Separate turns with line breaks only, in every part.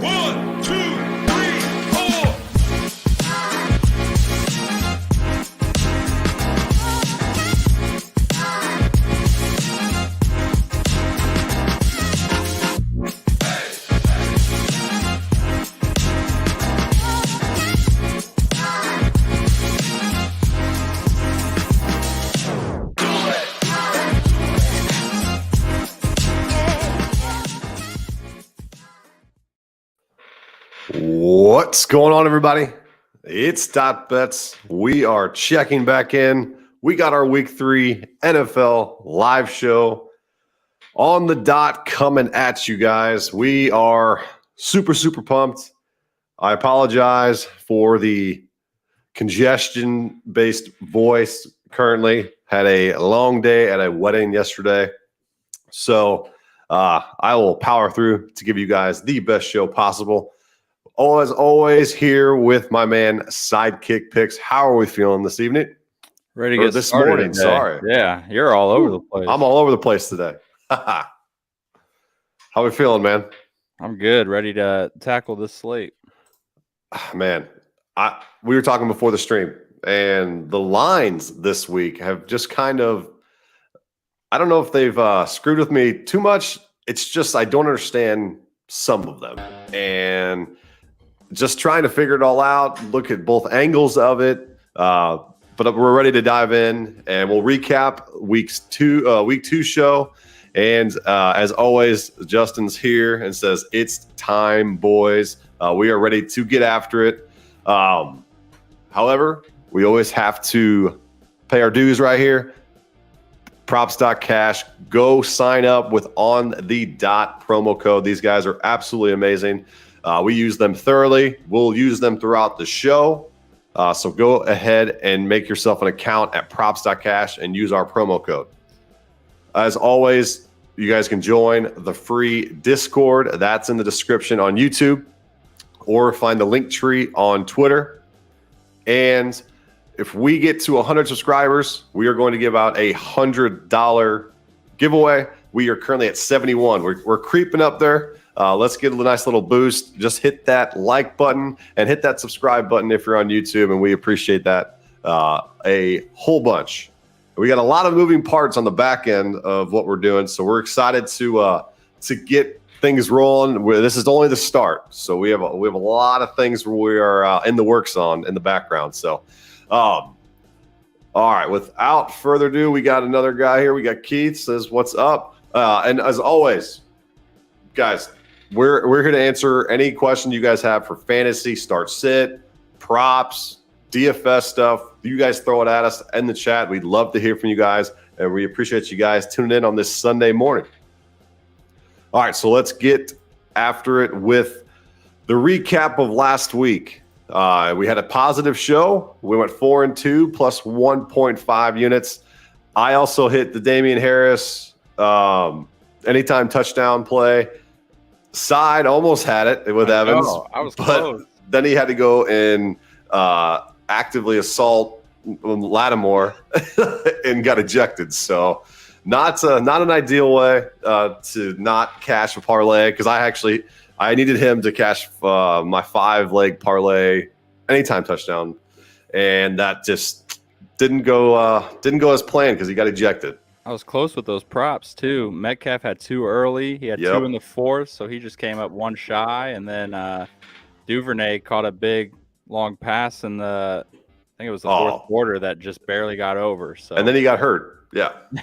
1, 2, 3, 4.
What's going on, everybody? It's Dot Bets. We are checking back in. We got our Week 3 NFL live show on the dot coming at you guys. We are super pumped. I apologize for the congestion-based voice currently. Had a long day at a wedding yesterday. So I will power through to give you guys the best show possible. As always, here with my man Sidekick Picks. How are we feeling this evening?
Ready to get
this
started
morning?
today.
Sorry,
Yeah, you're all over the place.
I'm all over the place today. How we feeling, man?
I'm good. Ready to tackle this slate.
Man, we were talking before the stream, and the lines this week have just kind of, I don't know if they've screwed with me too much. It's just I don't understand some of them, and just trying to figure it all out, look at both angles of it. But we're ready to dive in, and we'll recap week two show. And as always, Justin's here and says, it's time, boys. We are ready to get after it. However, we always have to pay our dues right here. Props.cash. Go sign up with On the Dot promo code. These guys are absolutely amazing. We use them thoroughly. We'll use them throughout the show. So go ahead and make yourself an account at props.cash and use our promo code. As always, you guys can join the free Discord. That's in the description on YouTube, or find the link tree on Twitter. And if we get to 100 subscribers, we are going to give out a $100 giveaway. We are currently at 71. We're creeping up there. Let's get a nice little boost. Just hit that like button and hit that subscribe button if you're on YouTube, and we appreciate that a whole bunch. We got a lot of moving parts on the back end of what we're doing, so we're excited to get things rolling. This is only the start, so we have a lot of things we are in the works on in the background. So, all right. Without further ado, we got another guy here. We got Keith says, "What's up?" And as always, guys, we're here to answer any question you guys have for fantasy, start sit, props, DFS stuff. You guys throw it at us in the chat. We'd love to hear from you guys, and we appreciate you guys tuning in on this Sunday morning. All right, so let's get after it with the recap of last week. We had a positive show. We went 4-2 plus 1.5 units. I also hit the Damian Harris anytime touchdown play. Side almost had it with Evans.
I was close.
Then he had to go and actively assault Lattimore and got ejected. So not an ideal way to not cash a parlay, because I needed him to cash my 5-leg parlay anytime touchdown, and that just didn't go as planned because he got ejected.
I was close with those props too. Metcalf had 2 early. He had 2 in the 4th, so he just came up 1 shy. And then Duvernay caught a big long pass in I think it was the 4th quarter that just barely got over. So
and then he got hurt. Yeah, and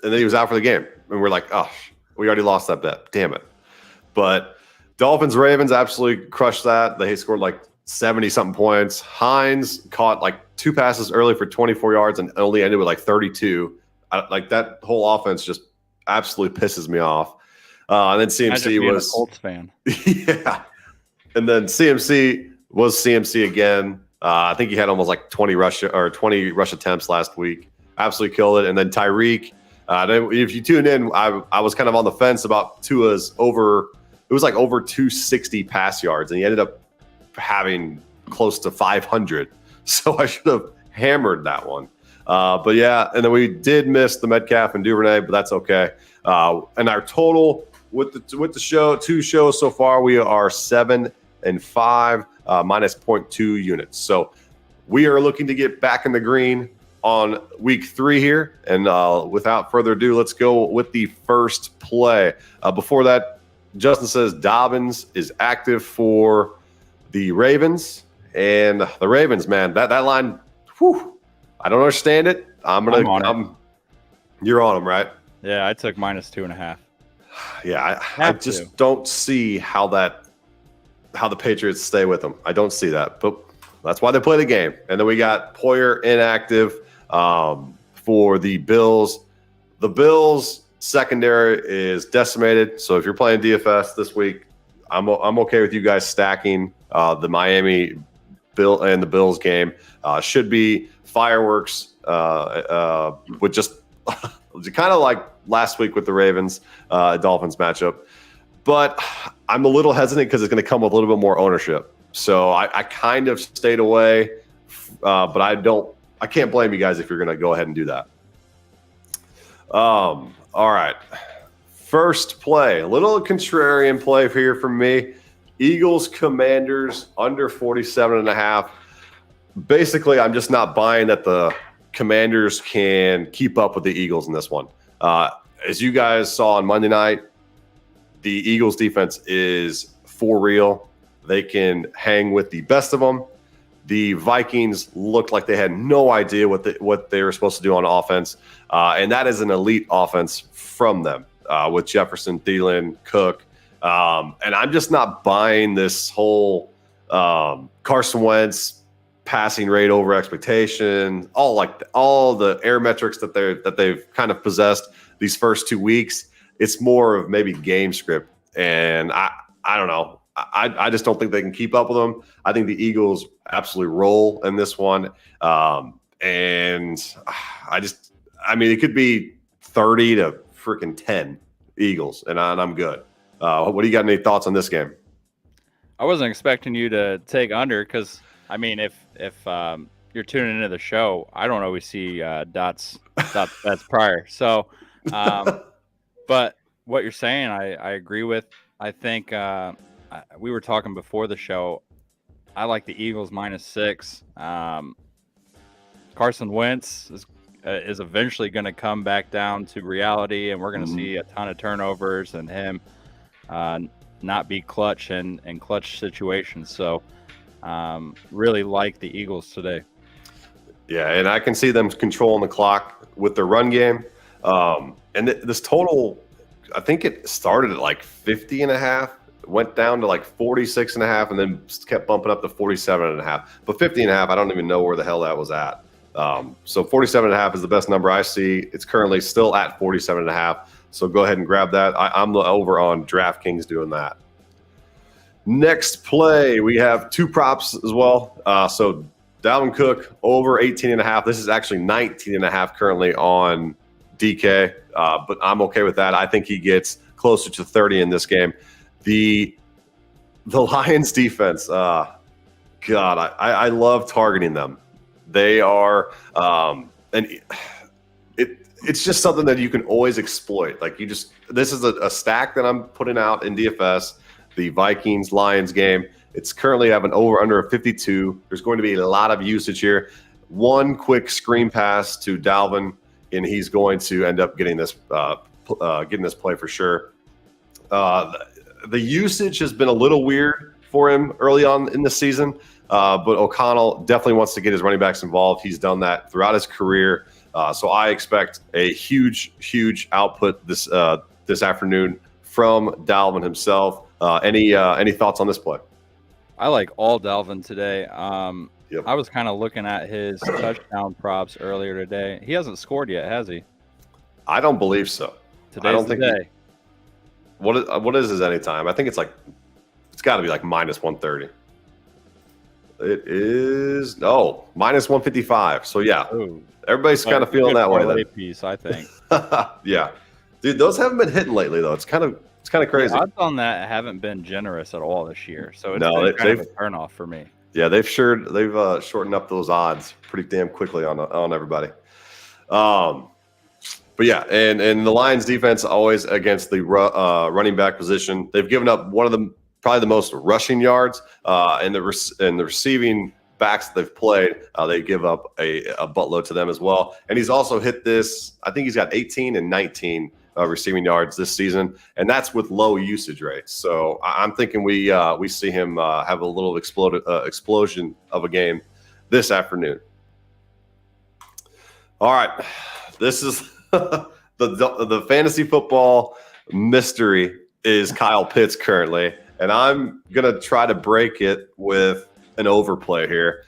then he was out for the game. And we're like, oh, we already lost that bet. Damn it. But Dolphins Ravens absolutely crushed that. They scored like 70-something points. Hines caught like 2 passes early for 24 yards and only ended with like 32. Like that whole offense just absolutely pisses me off. And then CMC was
a Colts fan.
Yeah. And then CMC was CMC again. I think he had almost like 20 rush attempts last week. Absolutely killed it. And then Tyreek. If you tune in, I was kind of on the fence about Tua's over. It was like over 260 pass yards, and he ended up having close to 500. So I should have hammered that one. But yeah, and then we did miss the Metcalf and Duvernay, but that's okay. And our total with the show, 2 shows so far, we are 7-5, minus 0.2 units. So we are looking to get back in the green on week 3 here. And without further ado, let's go with the first play. Before that, Justin says Dobbins is active for the Ravens. And the Ravens, man, that line, whew, I don't understand it. You're on them, right?
Yeah, I took minus 2.5.
Yeah, I just don't see how the Patriots stay with them. I don't see that, but that's why they play the game. And then we got Poyer inactive for the Bills. The Bills secondary is decimated. So if you're playing DFS this week, I'm okay with you guys stacking the Miami Bill and the Bills game. Should be fireworks with just kind of like last week with the Ravens Dolphins matchup. But I'm a little hesitant because it's going to come with a little bit more ownership. So I kind of stayed away, but I can't blame you guys if you're going to go ahead and do that. All right. First play, a little contrarian play here from me. Eagles Commanders under 47.5. Basically, I'm just not buying that the Commanders can keep up with the Eagles in this one. As you guys saw on Monday night, the Eagles defense is for real. They can hang with the best of them. The Vikings looked like they had no idea what they were supposed to do on offense, and that is an elite offense from them with Jefferson, Thielen, Cook. And I'm just not buying this whole Carson Wentz passing rate over expectation, all the air metrics that they've kind of possessed these first 2 weeks. It's more of maybe game script, and I don't know. I just don't think they can keep up with them. I think the Eagles absolutely roll in this one, and it could be 30 to freaking 10 Eagles, and I'm good. What do you got? Any thoughts on this game?
I wasn't expecting you to take under because, I mean, if you're tuning into the show, I don't always see dots bets prior. So, but what you're saying, I agree with. I think we were talking before the show. I like the Eagles -6. Carson Wentz is eventually going to come back down to reality, and we're going to see a ton of turnovers and him not be clutch in clutch situations. So really like the Eagles today.
Yeah, and I can see them controlling the clock with their run game. And this total, I think it started at like 50.5, went down to like 46.5, and then kept bumping up to 47.5. But 50.5, I don't even know where the hell that was at. So 47.5 is the best number I see. It's currently still at 47.5. So go ahead and grab that. I'm over on DraftKings doing that. Next play, we have 2 props as well. So Dalvin Cook over 18.5. This is actually 19.5 currently on DK, but I'm okay with that. I think he gets closer to 30 in this game. The Lions defense, God, I love targeting them. They are, and it's just something that you can always exploit. Like this is a stack that I'm putting out in DFS, the Vikings Lions game. It's currently have an over under of 52. There's going to be a lot of usage here. One quick screen pass to Dalvin, and he's going to end up getting this play for sure. The usage has been a little weird for him early on in the season, but O'Connell definitely wants to get his running backs involved. He's done that throughout his career, so I expect a huge output this afternoon from Dalvin himself. Any thoughts on this play?
I like all Dalvin today.
Yep.
I was kind of looking at his touchdown props earlier today. He hasn't scored yet, has he?
I don't believe so.
Today's the day.
What is his anytime? I think it's got to be like -130. It is -155. So yeah,
Ooh.
Everybody's kind of feeling that way. Then.
Piece, I think.
Yeah, dude, those haven't been hitting lately though. It's kind of crazy.
The odds on that haven't been generous at all this year, so it's
they've
kind of a turnoff for me.
Yeah, they've shortened up those odds pretty damn quickly on everybody. But yeah, and the Lions defense always against the running back position. They've given up one of the probably the most rushing yards, and the receiving backs that they've played. They give up a buttload to them as well. And he's also hit this. I think he's got 18 and 19 receiving yards this season, and that's with low usage rates. So I'm thinking we see him have a little explosion of a game this afternoon. All right, this is the fantasy football mystery is Kyle Pitts currently, and I'm gonna try to break it with an overplay here.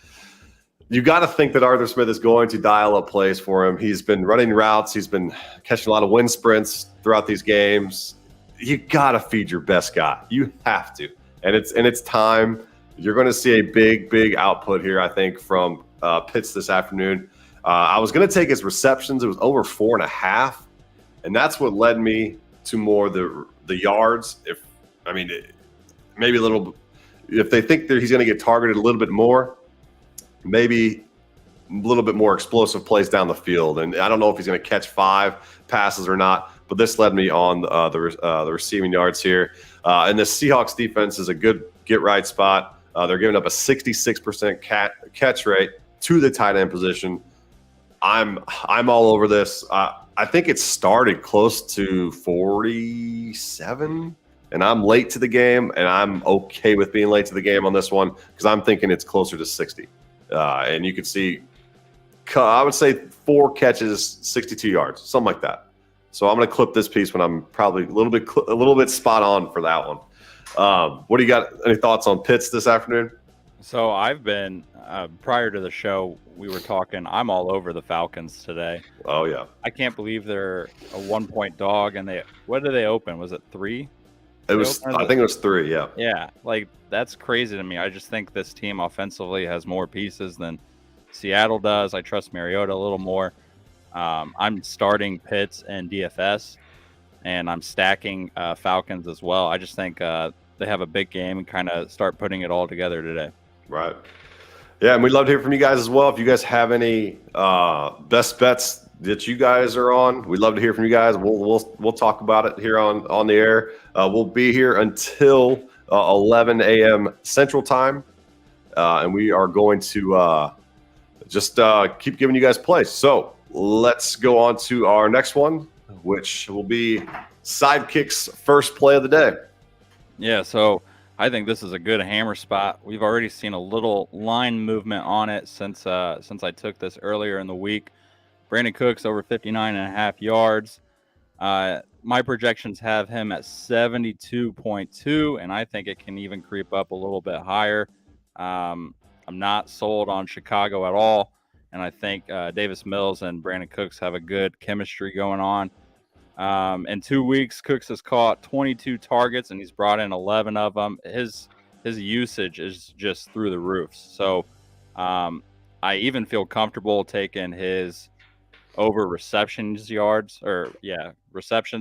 You got to think that Arthur Smith is going to dial up plays for him. He's been running routes. He's been catching a lot of wind sprints throughout these games. You got to feed your best guy. You have to, and it's time. You're going to see a big output here, I think, from Pitts this afternoon. I was going to take his receptions. It was over 4.5, and that's what led me to more the yards. Maybe a little. If they think that he's going to get targeted a little bit more, maybe a little bit more explosive plays down the field. And I don't know if he's going to catch 5 passes or not, but this led me on the receiving yards here. And the Seahawks defense is a good get-right spot. They're giving up a 66% catch rate to the tight end position. I'm all over this. I think it started close to 47, and I'm late to the game, and I'm okay with being late to the game on this one because I'm thinking it's closer to 60. And you can see, I would say 4 catches, 62 yards, something like that. So I'm going to clip this piece when I'm probably a little bit spot on for that one. What do you got? Any thoughts on Pitts this afternoon?
So I've been prior to the show, we were talking. I'm all over the Falcons today.
Oh yeah,
I can't believe they're a 1-point dog. And what did they open? Was it 3?
I think it was 3. Yeah.
Yeah, like that's crazy to me. I just think this team offensively has more pieces than Seattle does. I trust Mariota a little more. I'm starting Pitts and DFS, and I'm stacking Falcons as well. I just think they have a big game and kind of start putting it all together today.
Right. Yeah, and we'd love to hear from you guys as well. If you guys have any best bets that you guys are on, we'd love to hear from you guys. We'll talk about it here on the air. We'll be here until 11 a.m. Central Time, and we are going to just keep giving you guys plays. So let's go on to our next one, which will be Sidekick's first play of the day.
Yeah, so I think this is a good hammer spot. We've already seen a little line movement on it since I took this earlier in the week. Brandon Cooks over 59.5 yards. My projections have him at 72.2, and I think it can even creep up a little bit higher. I'm not sold on Chicago at all, and I think Davis Mills and Brandon Cooks have a good chemistry going on. In 2 weeks, Cooks has caught 22 targets, and he's brought in 11 of them. His usage is just through the roof. So I even feel comfortable taking his over receptions,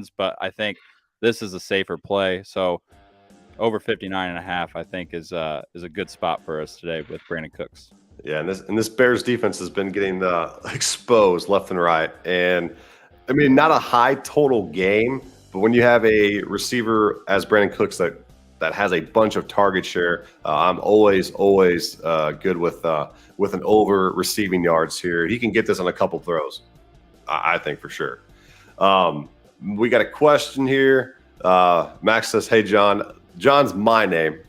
but I think this is a safer play. So over 59.5, I think is a good spot for us today with Brandon Cooks.
Yeah, and this Bears defense has been getting exposed left and right. And I mean, not a high total game, but when you have a receiver as Brandon Cooks that has a bunch of target share, I'm always good with an over receiving yards here. He can get this on a couple throws, I think for sure. We got a question here. Max says, "Hey John." John's my name,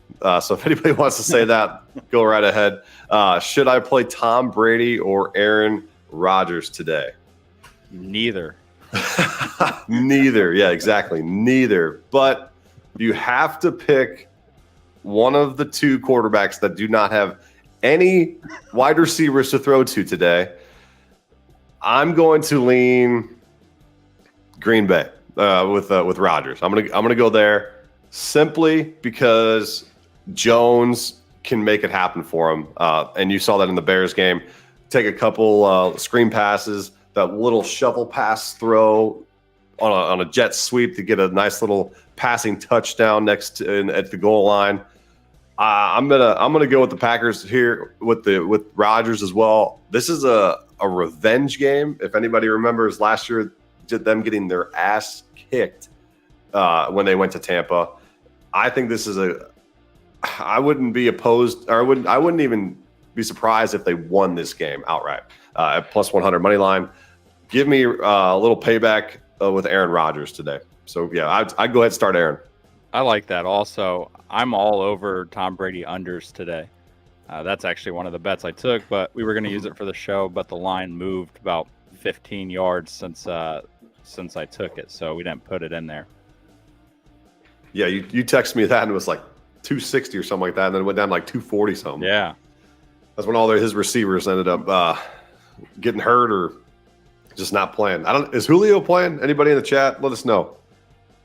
so if anybody wants to say that, go right ahead. Should I play Tom Brady or Aaron Rodgers today?
Neither.
Neither. Yeah, exactly. Neither. But you have to pick one of the 2 quarterbacks that do not have any wide receivers to throw to today. I'm going to lean Green Bay with Rodgers. I'm gonna go there simply because Jones can make it happen for him, and you saw that in the Bears game. Take a couple screen passes. That little shovel pass throw on a jet sweep to get a nice little passing touchdown at the goal line. I'm gonna go with the Packers here with Rodgers as well. This is a revenge game. If anybody remembers last year, them getting their ass kicked when they went to Tampa. I think this is I wouldn't be opposed, or I wouldn't even be surprised if they won this game outright at plus 100 money line. Give me a little payback with Aaron Rodgers today. So yeah, I'd go ahead and start Aaron.
I like that. Also, I'm all over Tom Brady unders today. That's actually one of the bets I took, but we were going to use it for the show. But the line moved about 15 yards since I took it, so we didn't put it in there.
Yeah, you texted me that and it was like 260 or something like that, and then it went down like 240 something.
Yeah,
that's when all his receivers ended up getting hurt or just not playing. Is Julio playing? Anybody in the chat? Let us know.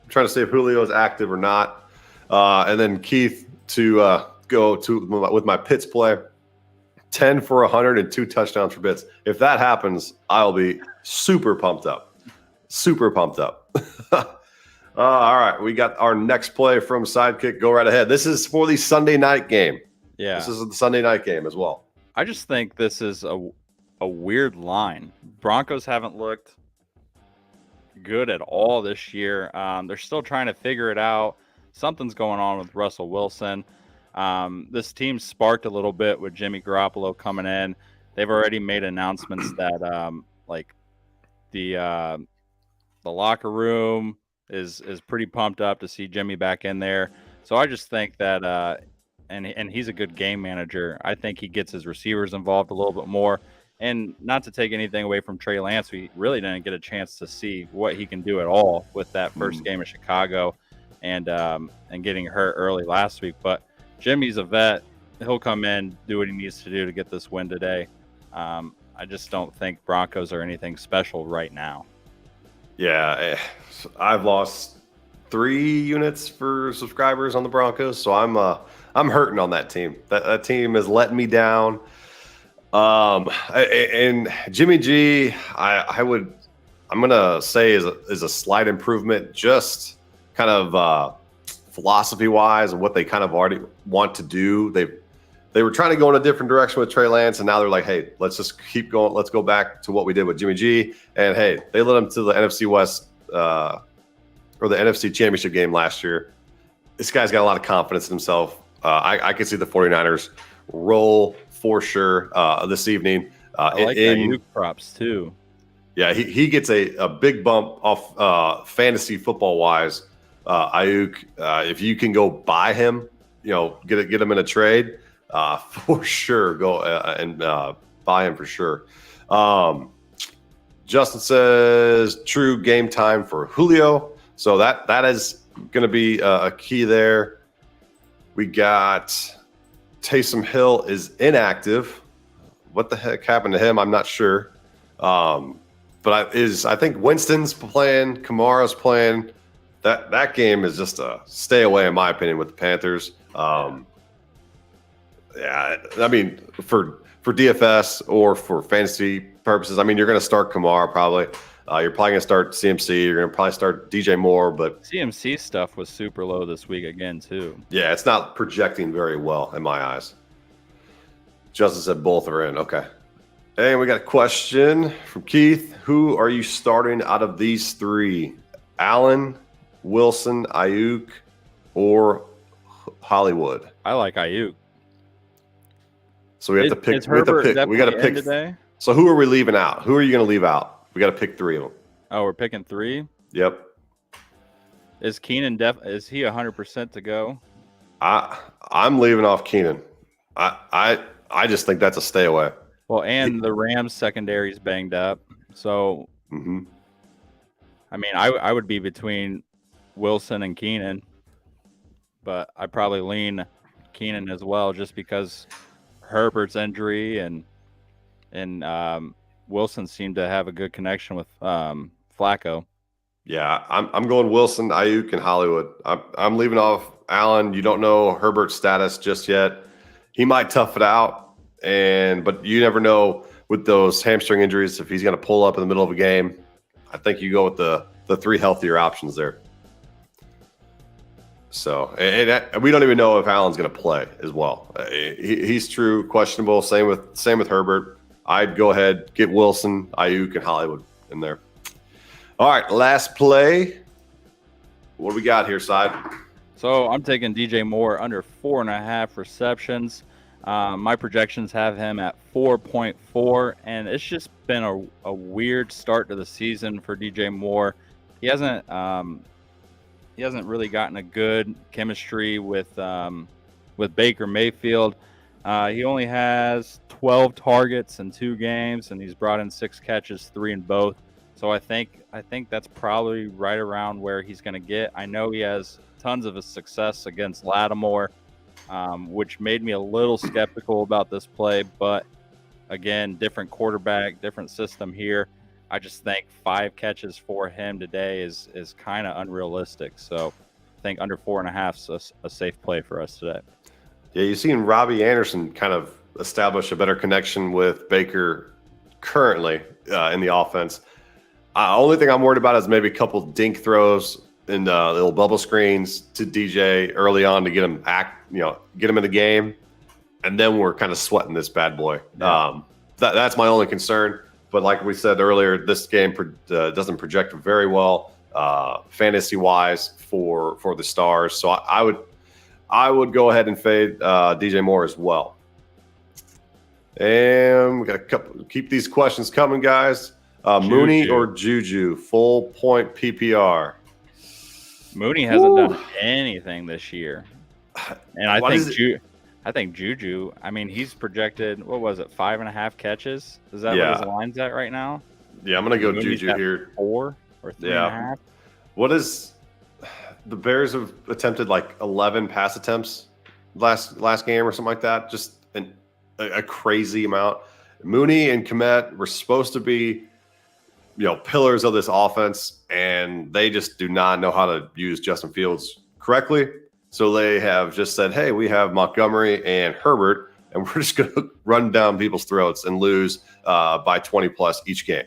I'm trying to see if Julio is active or not. And then Keith to go to with my Pitts play, 10 for 100 and 2 touchdowns for Pitts. If that happens, I'll be super pumped up. Super pumped up. All right, we got our next play from Sidekick. Go right ahead. This is for the Sunday night game.
Yeah,
this is the Sunday night game as well.
I just think this is a weird line. Broncos haven't looked good at all this year. They're still trying to figure it out. Something's going on with Russell Wilson. This team sparked a little bit with Jimmy Garoppolo coming in. They've already made announcements that like the locker room is pretty pumped up to see Jimmy back in there. So I just think that and he's a good game manager. I think he gets his receivers involved a little bit more. And not to take anything away from Trey Lance, we really didn't get a chance to see what he can do at all with that first game of Chicago and getting hurt early last week. But Jimmy's a vet. He'll come in, do what he needs to do to get this win today. I just don't think Broncos are anything special right now.
Yeah, I've lost 3 units for subscribers on the Broncos, so I'm hurting on that team. That team is letting me down. And Jimmy G, I'm gonna say is a slight improvement, just kind of philosophy wise and what they kind of already want to do. They were trying to go in a different direction with Trey Lance, and now they're like, hey, let's just keep going. Let's go back to what we did with Jimmy G. And hey, they led him to the NFC West or the NFC Championship game last year. This guy's got a lot of confidence in himself. I can see the 49ers roll for sure this evening.
I like Ayuk props too.
Yeah, he gets a big bump off fantasy football wise. Ayuk, if you can go buy him, get him in a trade. For sure, go and buy him for sure. Justin says true game time for Julio, so that is going to be a key there. We got Taysom Hill is inactive. What the heck happened to him? I'm not sure. But I think Winston's playing, Kamara's playing. That game is just a stay away, in my opinion, with the Panthers. Yeah, I mean, for DFS or for fantasy purposes, I mean, you're going to start Kamara probably. You're probably going to start CMC. You're going to probably start DJ Moore, but
CMC stuff was super low this week again too.
Yeah, it's not projecting very well in my eyes. Justin said both are in. Okay. And we got a question from Keith. Who are you starting out of these 3? Allen, Wilson, Ayuk, or Hollywood?
I like Ayuk.
So we have to pick. We got to pick today. So who are we leaving out? Who are you going to leave out? We got to pick 3 of them.
Oh, we're picking 3?
Yep.
Is Keenan is he 100% to go?
I'm leaving off Keenan. I just think that's a stay away.
Well, and the Rams secondary is banged up. So, I mean, I would be between Wilson and Keenan, but I probably lean Keenan as well, just because Herbert's injury and Wilson seemed to have a good connection with Flacco.
Yeah, I'm going Wilson, Ayuk, and Hollywood. I'm leaving off Allen. You don't know Herbert's status just yet. He might tough it out, but you never know with those hamstring injuries if he's going to pull up in the middle of a game. I think you go with the 3 healthier options there. So, and we don't even know if Allen's going to play as well. He's true questionable. Same with Herbert. I'd go ahead, get Wilson, Ayuk, and Hollywood in there. All right, last play. What do we got here, Side?
So I'm taking DJ Moore under 4.5 receptions. My projections have him at 4.4, and it's just been a weird start to the season for DJ Moore. He hasn't really gotten a good chemistry with Baker Mayfield. He only has 12 targets in 2 games, and he's brought in 6 catches, 3 in both. So I think that's probably right around where he's going to get. I know he has tons of success against Lattimore, which made me a little skeptical about this play. But again, different quarterback, different system here. I just think 5 catches for him today is kind of unrealistic. So I think under 4.5 is a safe play for us today.
Yeah, you've seen Robbie Anderson kind of establish a better connection with Baker currently in the offense. Only thing I'm worried about is maybe a couple dink throws and little bubble screens to DJ early on to get him in the game, and then we're kind of sweating this bad boy.
Yeah.
That's my only concern. But like we said earlier, this game doesn't project very well fantasy wise for the Stars. So I would go ahead and fade DJ Moore as well. And we got a couple. Keep these questions coming, guys. Mooney or Juju, full point PPR.
Mooney hasn't done anything this year, and I think Juju. I mean, he's projected. What was it? 5.5 catches. Is that what his line's at right now?
Yeah, I'm gonna go
Mooney's
Juju here.
4 or 3.5.
What is the Bears have attempted like 11 pass attempts last game or something like that? Just a crazy amount. Mooney and Kmet were supposed to be, pillars of this offense, and they just do not know how to use Justin Fields correctly. So they have just said, hey, we have Montgomery and Herbert, and we're just going to run down people's throats and lose by 20 plus each game,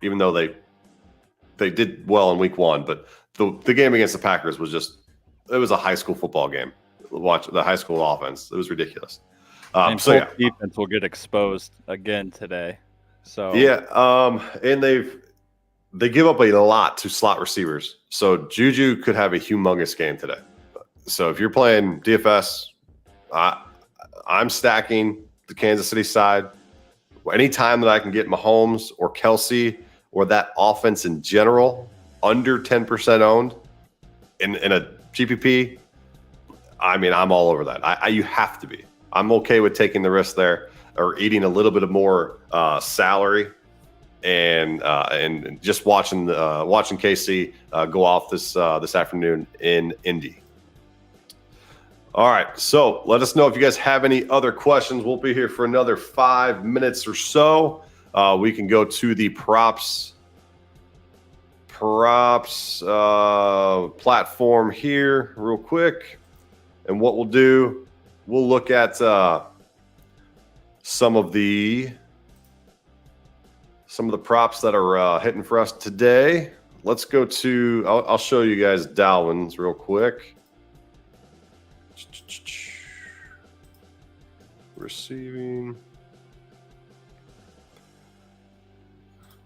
even though they did well in week 1. But the game against the Packers was it was a high school football game. Watch the high school offense. It was ridiculous.
Defense will get exposed again today. So
and they give up a lot to slot receivers. So Juju could have a humongous game today. So if you're playing DFS, I'm stacking the Kansas City side. Anytime that I can get Mahomes or Kelsey or that offense in general under 10% owned in a GPP, I mean, I'm all over that. You have to be. I'm okay with taking the risk there or eating a little bit of more salary and just watching KC go off this afternoon in Indy. All right, so let us know if you guys have any other questions. We'll be here for another 5 minutes or so. We can go to the props platform here real quick. And what we'll do, we'll look at some of the props that are hitting for us today. Let's go to, I'll show you guys Dalvin's real quick. Receiving.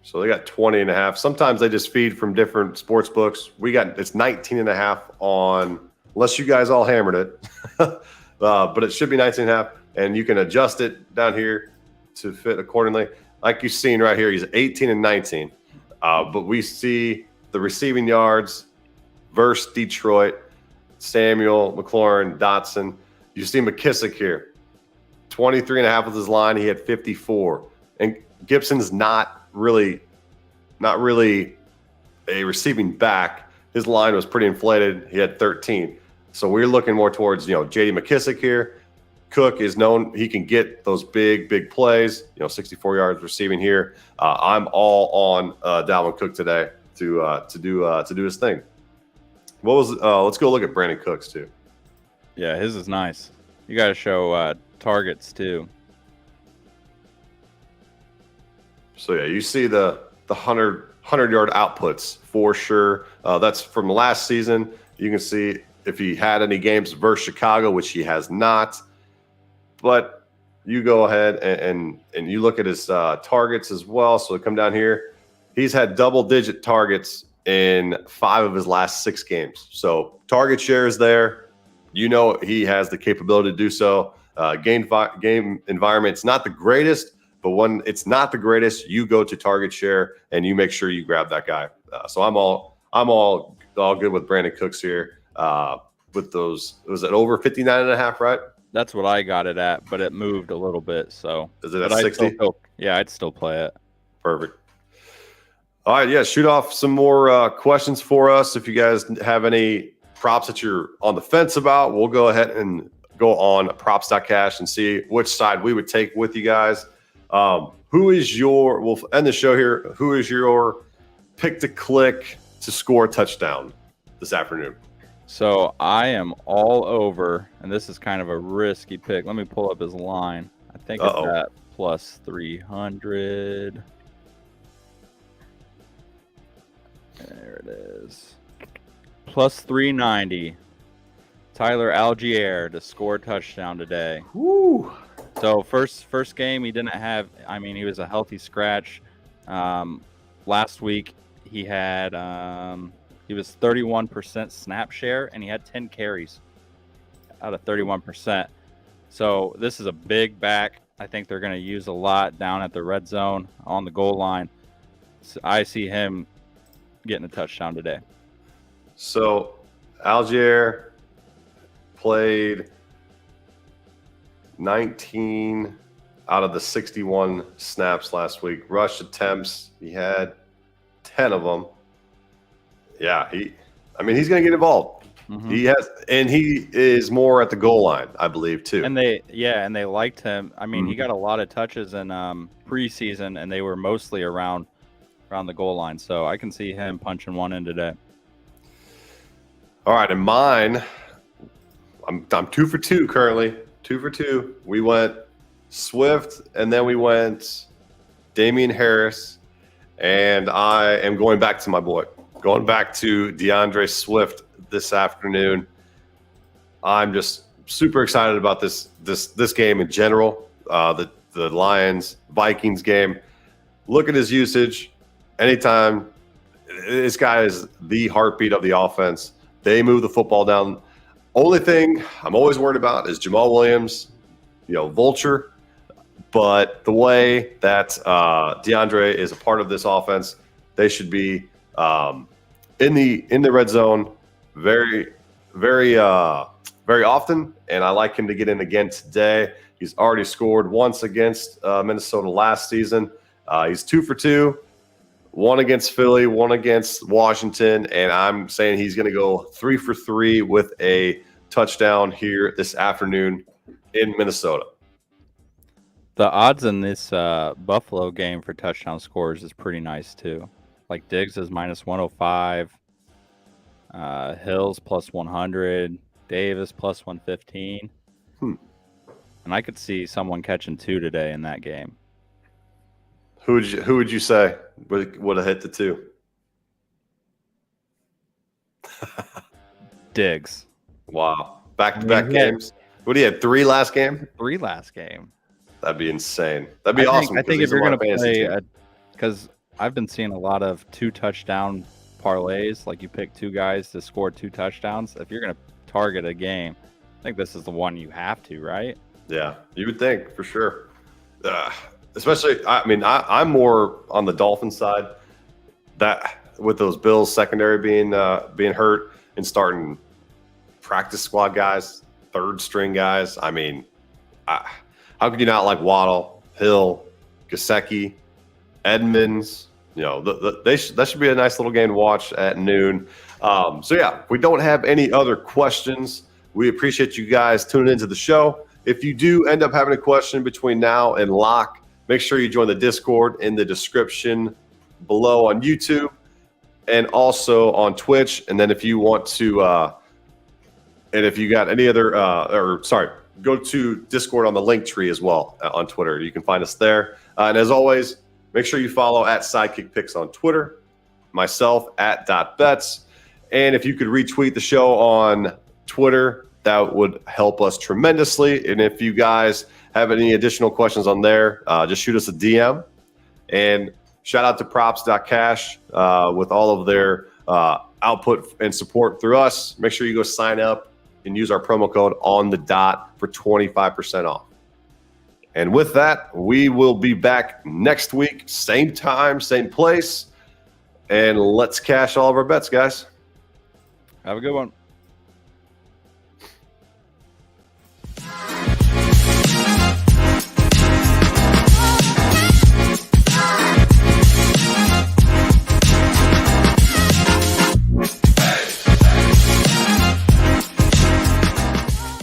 So they got 20.5. Sometimes they just feed from different sports books. It's 19.5 on, unless you guys all hammered it, but it should be 19.5, and you can adjust it down here to fit accordingly. Like you've seen right here, he's 18 and 19. But we see the receiving yards versus Detroit, Samuel, McLaurin, Dotson. You see McKissick here, 23.5 with his line. He had 54. And Gibson's not really a receiving back. His line was pretty inflated. He had 13. So we're looking more towards, J.D. McKissick here. Cook is known, he can get those big plays, 64 yards receiving here. I'm all on Dalvin Cook today to do his thing. Let's go look at Brandon Cooks too.
Yeah, his is nice. You got to show targets too.
So yeah, you see the 100-yard outputs for sure. That's from last season. You can see if he had any games versus Chicago, which he has not. But you go ahead and you look at his targets as well. So come down here. he's had double-digit targets in 5 of his last 6 games. So target share is there. You know he has the capability to do so. Game environment, it's not the greatest, but when it's not the greatest, you go to target share and you make sure you grab that guy. So I'm all good with Brandon Cooks here. With those, was it over 59.5, right?
That's what I got it at, but it moved a little bit. So
is it at 60?
I'd still play it.
Perfect. All right, yeah, shoot off some more questions for us. If you guys have any props that you're on the fence about, we'll go ahead and go on props.cash and see which side we would take with you guys. We'll end the show here. Who is your pick to click to score a touchdown this afternoon?
So I am all over, and this is kind of a risky pick. Let me pull up his line. I think it's at plus 300. There it is. Plus 390. Tyler Algier to score a touchdown today.
Woo.
So first game he didn't have. I mean, he was a healthy scratch. Last week he had he was 31% snap share and he had 10 carries out of 31%. So this is a big back. I think they're going to use a lot down at the red zone on the goal line. So I see him getting a touchdown today.
So Algier played 19 out of the 61 snaps last week. Rush attempts, he had 10 of them. Yeah, he's going to get involved. Mm-hmm. He is more at the goal line, I believe, too.
And they liked him. I mean, he got a lot of touches in preseason, and they were mostly around the goal line. So I can see him punching one in today.
All right, and mine, I'm 2 for 2 currently. 2 for 2. We went Swift, and then we went Damian Harris, and I am going back to my boy. Going back to DeAndre Swift this afternoon. I'm just super excited about this game in general. The Lions Vikings game. Look at his usage. Anytime, this guy is the heartbeat of the offense. They move the football down. Only thing I'm always worried about is Jamal Williams, vulture. But the way that DeAndre is a part of this offense, they should be in the red zone very, very, very often. And I like him to get in again today. He's already scored once against Minnesota last season. He's 2 for 2. 1 against Philly, 1 against Washington, and I'm saying he's going to go 3 for 3 with a touchdown here this afternoon in Minnesota.
The odds in this Buffalo game for touchdown scores is pretty nice too. Like Diggs is minus 105, Hills plus 100, Davis plus 115. And I could see someone catching 2 today in that game.
Who would you say would have hit the 2?
Diggs.
Wow. Back-to-back games. What do you have, 3 last game?
3 last game.
That'd be insane. That'd be awesome.
I think if you're going to play, because I've been seeing a lot of 2 touchdown parlays, like you pick 2 guys to score 2 touchdowns. If you're going to target a game, I think this is the one you have to, right?
Yeah, you would think for sure. Especially, I'm more on the Dolphins side. That with those Bills secondary being hurt and starting practice squad guys, third string guys. I mean, how could you not like Waddle, Hill, Gesicki, Edmonds? That should be a nice little game to watch at noon. So yeah, we don't have any other questions. We appreciate you guys tuning into the show. If you do end up having a question between now and lock, make sure you join the Discord in the description below on YouTube and also on Twitch. And then if you want to, and if you got any other, go to Discord on the link tree as well on Twitter. You can find us there. And as always, make sure you follow at Sidekick Picks on Twitter, myself at .bets. And if you could retweet the show on Twitter, that would help us tremendously. And if you guys have any additional questions on there, just shoot us a DM and shout out to props.cash with all of their output and support through us. Make sure you go sign up and use our promo code on the dot for 25% off. And with that, we will be back next week, same time, same place. And let's cash all of our bets, guys.
Have a good one.